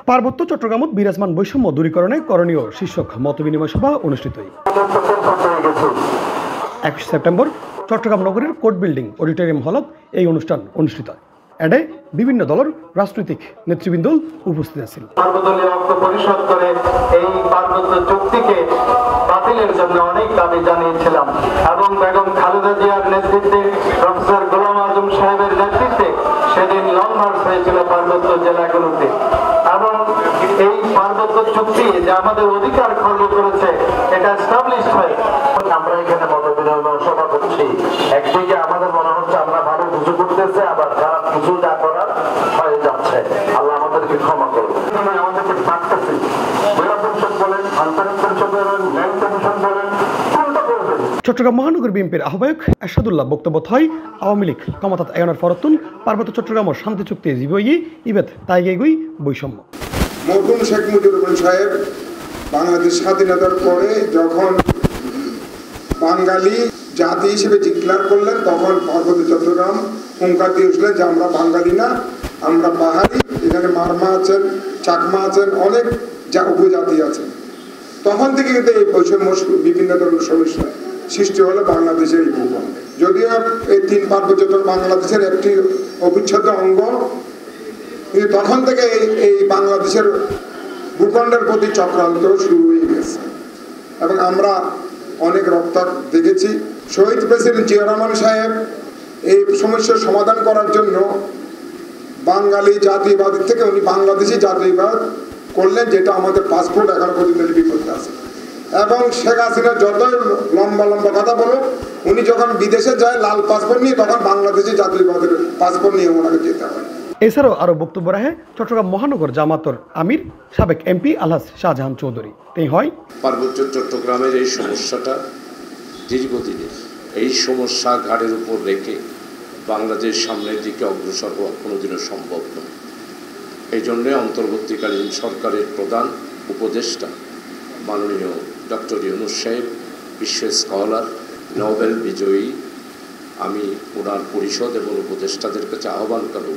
পার্বত্য চট্টগ্রামত বিরাজমান বৈষম্য দূরীকরণে করণীয় শীর্ষক মতবিনিময় সভা অনুষ্ঠিত। 21 সেপ্টেম্বর চট্টগ্রাম নগরের কোর্ট বিল্ডিং অডিটোরিয়াম হলত এই অনুষ্ঠান অনুষ্ঠিত হয়। এডে বিভিন্ন দলের রাজনৈতিক নেতৃবৃন্দ উপস্থিত আছেন। সর্বদলীয় ঐক্য পরিষদ করে এই পার্বত্য চুক্তিকে বাতিলের জন্য অনেক দাবি জানিয়েছিলাম এবং বেগম খালেদা জিয়ার নেতৃত্বে প্রফেসর গোলাম আজম সাহেবের নেতৃত্বে সেদিন লং মার্চ হয়েছিল পার্বত্য জেলাগুলোতে এবং এই পার্বত্য চুক্তি যে আমাদের অধিকার খর্ব করেছে এটা এস্টাবলিশ হয়। আমরা এখানে মতবিনিময় সভা করছি, একদিকে আমাদের মনে হচ্ছে আমরা ভালো কিছু করতেছে, আবার খারাপ কিছু যা করার হয়ে যাচ্ছে। আল্লাহ আমাদেরকে ক্ষমা করুন। আমাদেরকে ডাকতেছি, জেলা পরিষদ বলেন, আঞ্চলিক পরিষদ বলেন, ল্যান্ড কমিশন বলেন, কোনটা করবেন। চট্টগ্রাম মহানগর বিএনপির আহ্বায়ক এরশাদুল্লাহ বক্তব্য হয় আওয়ামী লীগ ক্ষমতাত আয়নার ফরতুন পার্বত্য চট্টগ্রাম শান্তি চুক্তি জীবই ইবেত তাইগেগুই বৈষম্য। মরহুম শেখ মুজিবুর রহমান সাহেব বাংলাদেশ স্বাধীনতার পরে যখন বাঙালি জাতি হিসেবে ডিক্লেয়ার করলেন, তখন পার্বত্য চট্টগ্রাম হুঙ্কার দিয়ে উঠলেন যে আমরা বাঙালি না, আমরা পাহাড়ি, এখানে মারমা আছেন, চাকমা আছেন, অনেক উপজাতি আছেন। তখন থেকে কিন্তু এই বৈষম্য বিভিন্ন ধরনের সমস্যা সৃষ্টি হলো বাংলাদেশের এই ভূখণ্ডে। যদিও এই 3 পার্বত্য বাংলাদেশের একটি অবিচ্ছেদ্য অঙ্গ, কিন্তু তখন থেকে এই বাংলাদেশের ভূখণ্ডের প্রতি চক্রান্ত শুরু হয়ে গেছে এবং আমরা অনেক রক্তাক্ত দেখেছি। শহীদ প্রেসিডেন্ট জিয়া রহমান সাহেব এই সমস্যার সমাধান করার জন্য বাঙালি জাতীয়বাদের থেকে উনি বাংলাদেশি জাতীয়বাদ করলেন, যেটা আমাদের পাসপোর্ট এখন পর্যন্ত বিপদে আছে। এবং শেখ হাসিনা যতই লম্বা লম্বা কথা বলো, উনি যখন বিদেশে যায় লাল পাসপোর্ট নিয়ে, তখন বাংলাদেশি জাতীয়বাদের পাসপোর্ট নিয়ে ওনাকে যেতে হয়। এছাড়াও আরও বক্তব্য রাখে চট্টগ্রাম মহানগর জামাতর আমির সাবেক এমপি আলহাজ শাহজাহান চৌধুরী। তাই হয় পার্বত্য চট্টগ্রামের এই সমস্যাটা দীর্ঘদিনের, এই সমস্যা ঘাড়ের উপর রেখে বাংলাদেশ সামনের দিকে অগ্রসর হওয়া কোনোদিনও সম্ভব নয়। এই জন্যে অন্তর্বর্তীকালীন সরকারের প্রধান উপদেষ্টা মাননীয় ডক্টর ইউনূস সাহেব, বিশ্ব স্কলার, নোবেল বিজয়ী, আমি ওনার পরিষদ এবং উপদেষ্টাদের কাছে আহ্বান করব,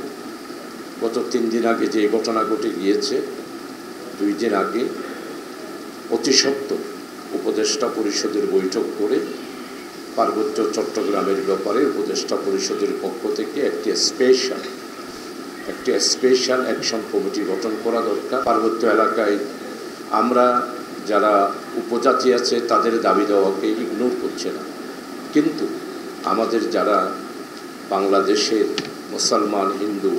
গত 3 দিন আগে যে ঘটনা ঘটে গিয়েছে, 2 দিন আগে অতি সত্বর উপদেষ্টা পরিষদের বৈঠক করে পার্বত্য চট্টগ্রামের ব্যাপারে উপদেষ্টা পরিষদের পক্ষ থেকে একটি স্পেশাল অ্যাকশন কমিটি গঠন করা দরকার। পার্বত্য এলাকায় আমরা যারা উপজাতি আছে তাদের দাবি দেওয়াকে ইগনোর করছে না, কিন্তু আমাদের যারা বাংলাদেশের মুসলমান, হিন্দু,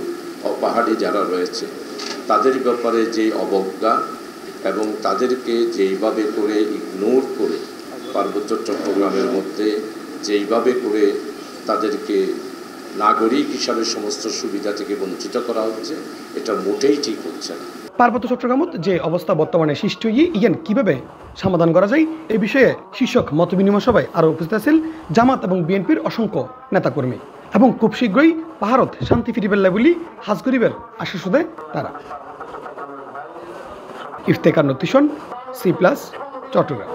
পাহাড়ি যারা রয়েছে তাদের ব্যাপারে যে অবজ্ঞা এবং তাদেরকে যেইভাবে করে ইগনোর করে পার্বত্য চট্টগ্রামের মধ্যে যেইভাবে করে তাদেরকে নাগরিক হিসাবে সমস্ত সুবিধা থেকে বঞ্চিত করা হচ্ছে, এটা মোটেই ঠিক হচ্ছে না। পার্বত্য চট্টগ্রামত যে অবস্থা বর্তমানে সৃষ্টি হয়ে ইয়ান কিভাবে সমাধান করা যায় এই বিষয়ে শীর্ষক মতবিনিময় সভায় আরও উপস্থিত আছেন জামাত এবং বিএনপির অসংখ্য নেতাকর্মী এবং খুব শীঘ্রই পাহাড়ত শান্তি ফিরিবেলা বলি হাজ গরিবের আশ্বাস দেয় তারা। ইফতেখার নতিশন, C+ চট্টগ্রাম।